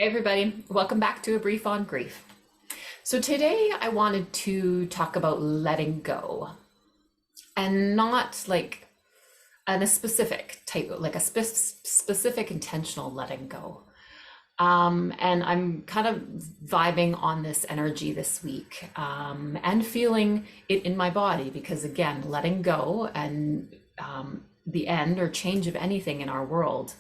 Hey everybody, welcome back to A Brief on Grief. So today I wanted to talk about letting go, and not like in a specific type, like a specific intentional letting go. And I'm kind of vibing on this energy this week, and feeling it in my body because again, letting go and the end or change of anything in our world,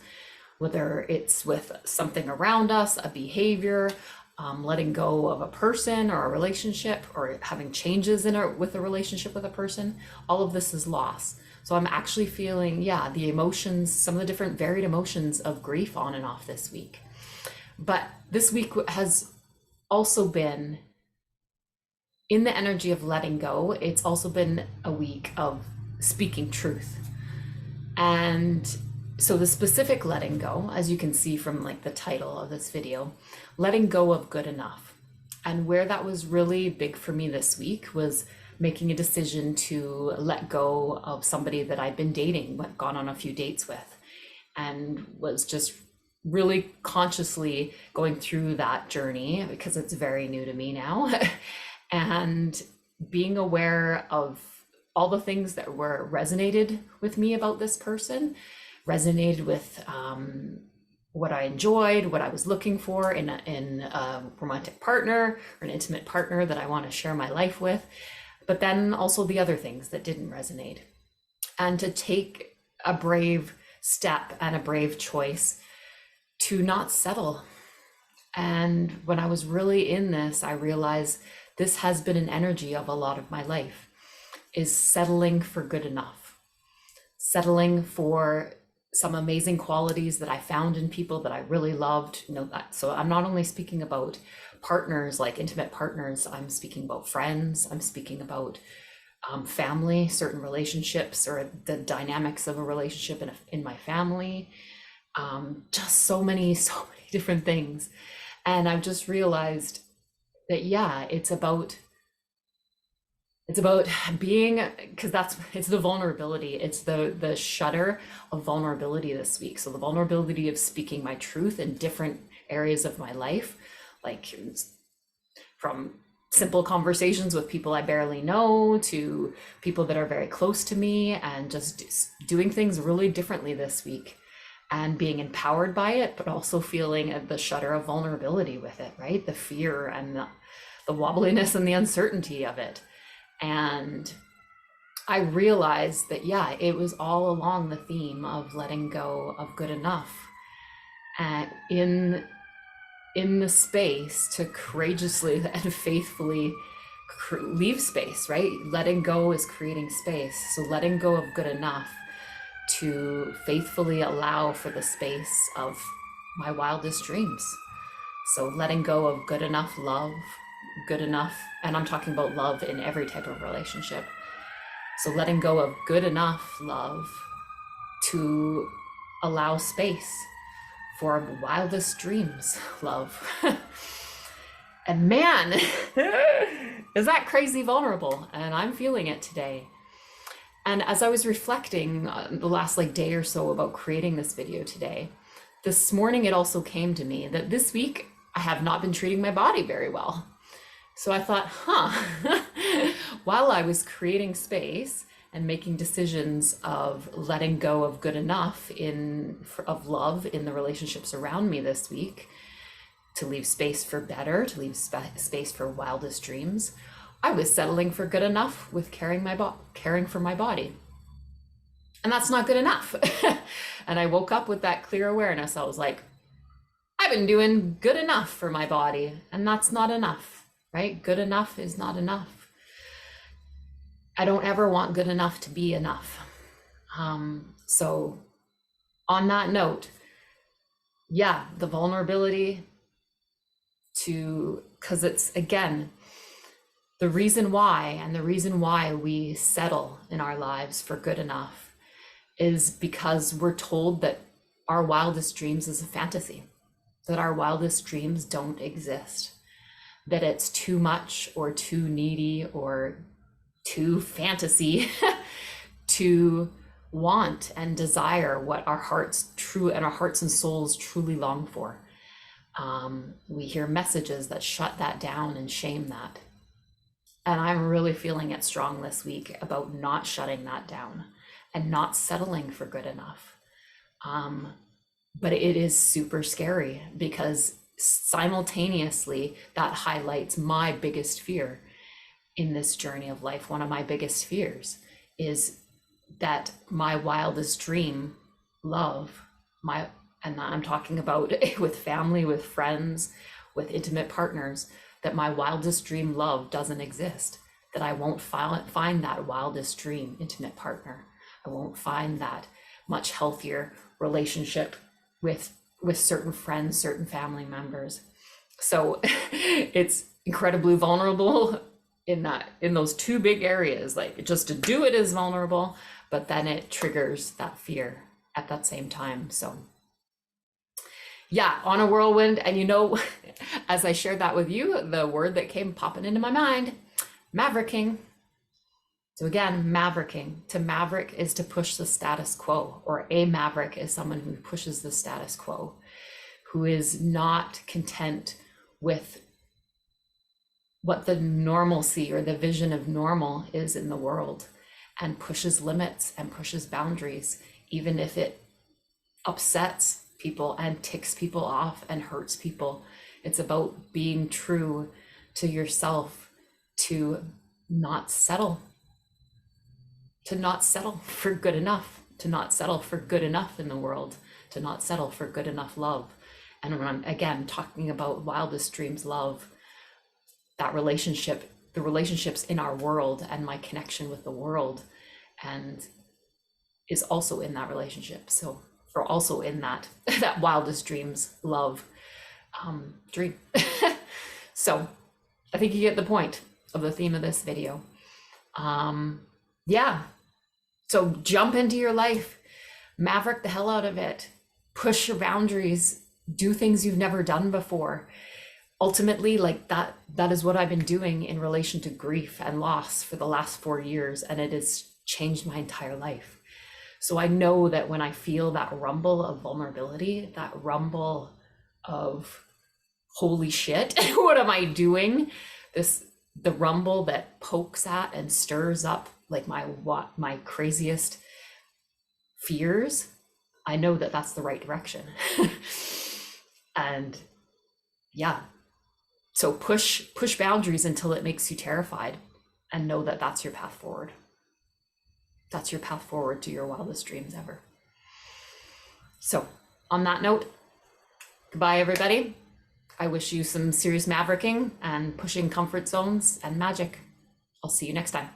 whether it's with something around us, a behavior, letting go of a person or a relationship, or having changes with a relationship with a person, all of this is loss. So I'm actually feeling, yeah, the emotions, some of the different varied emotions of grief on and off this week. But this week has also been in the energy of letting go. It's also been a week of speaking truth. And so the specific letting go, as you can see from like the title of this video, letting go of good enough. And where that was really big for me this week was making a decision to let go of somebody that I'd been dating, gone on a few dates with, and was just really consciously going through that journey because it's very new to me now. And being aware of all the things that were resonated with me about this person, resonated with what I enjoyed, what I was looking for in a romantic partner or an intimate partner that I want to share my life with, but then also the other things that didn't resonate. And to take a brave step and a brave choice to not settle. And when I was really in this, I realized this has been an energy of a lot of my life, is settling for good enough, settling for some amazing qualities that I found in people that I really loved. That. So I'm not only speaking about partners, like intimate partners, I'm speaking about friends, I'm speaking about family, certain relationships, or the dynamics of a relationship in my family. Just so many different things. And I've just realized that, yeah, it's about being, because it's the vulnerability, it's the shudder of vulnerability this week. So the vulnerability of speaking my truth in different areas of my life, like from simple conversations with people I barely know to people that are very close to me, and just doing things really differently this week and being empowered by it, but also feeling the shudder of vulnerability with it, right? The fear and the wobbliness and the uncertainty of it. And I realized that, yeah, it was all along the theme of letting go of good enough, and in the space to courageously and faithfully leave space, right? Letting go is creating space. So letting go of good enough to faithfully allow for the space of my wildest dreams. So letting go of good enough love, good enough, and I'm talking about love in every type of relationship. So letting go of good enough love to allow space for wildest dreams love. And man, is that crazy vulnerable, and I'm feeling it today. And as I was reflecting the last day or so about creating this video today, this morning it also came to me that this week I have not been treating my body very well. So I thought, while I was creating space and making decisions of letting go of good enough of love in the relationships around me this week, to leave space for better, to leave space for wildest dreams, I was settling for good enough with caring for my body. And that's not good enough. And I woke up with that clear awareness. I was like, I've been doing good enough for my body, and that's not enough, right? Good enough is not enough. I don't ever want good enough to be enough. So on that note, yeah, the vulnerability because it's, again, the reason why we settle in our lives for good enough is because we're told that our wildest dreams is a fantasy, that our wildest dreams don't exist, that it's too much or too needy or too fantasy to want and desire what our hearts and souls truly long for. We hear messages that shut that down and shame that. And I'm really feeling it strong this week about not shutting that down and not settling for good enough. But it is super scary because simultaneously that highlights my biggest fear in this journey of life. One of my biggest fears is that my wildest dream love, and I'm talking about with family, with friends, with intimate partners, that my wildest dream love doesn't exist, that I won't find that wildest dream intimate partner. I won't find that much healthier relationship with certain friends, certain family members. So it's incredibly vulnerable in those two big areas. Like, just to do it is vulnerable, but then it triggers that fear at that same time. So yeah, on a whirlwind. And you know, as I shared that with you, the word that came popping into my mind, mavericking. So again, mavericking. To maverick is to push the status quo, or a maverick is someone who pushes the status quo, who is not content with what the normalcy or the vision of normal is in the world, and pushes limits and pushes boundaries, even if it upsets people and ticks people off and hurts people. It's about being true to yourself, to not settle for good enough, to not settle for good enough in the world, to not settle for good enough love. And when I'm again talking about wildest dreams love, that relationship, the relationships in our world and my connection with the world, and is also in that relationship. So, or also in that wildest dreams love dream. So I think you get the point of the theme of this video. Yeah, so jump into your life, maverick the hell out of it, push your boundaries, do things you've never done before. Ultimately, like that is what I've been doing in relation to grief and loss for the last 4 years, and it has changed my entire life. So I know that when I feel that rumble of vulnerability, that rumble of holy shit, what am I doing? The rumble that pokes at and stirs up like my craziest fears, I know that that's the right direction. And yeah, so push boundaries until it makes you terrified, and know that that's your path forward. That's your path forward to your wildest dreams ever. So on that note, goodbye everybody. I wish you some serious mavericking and pushing comfort zones and magic. I'll see you next time.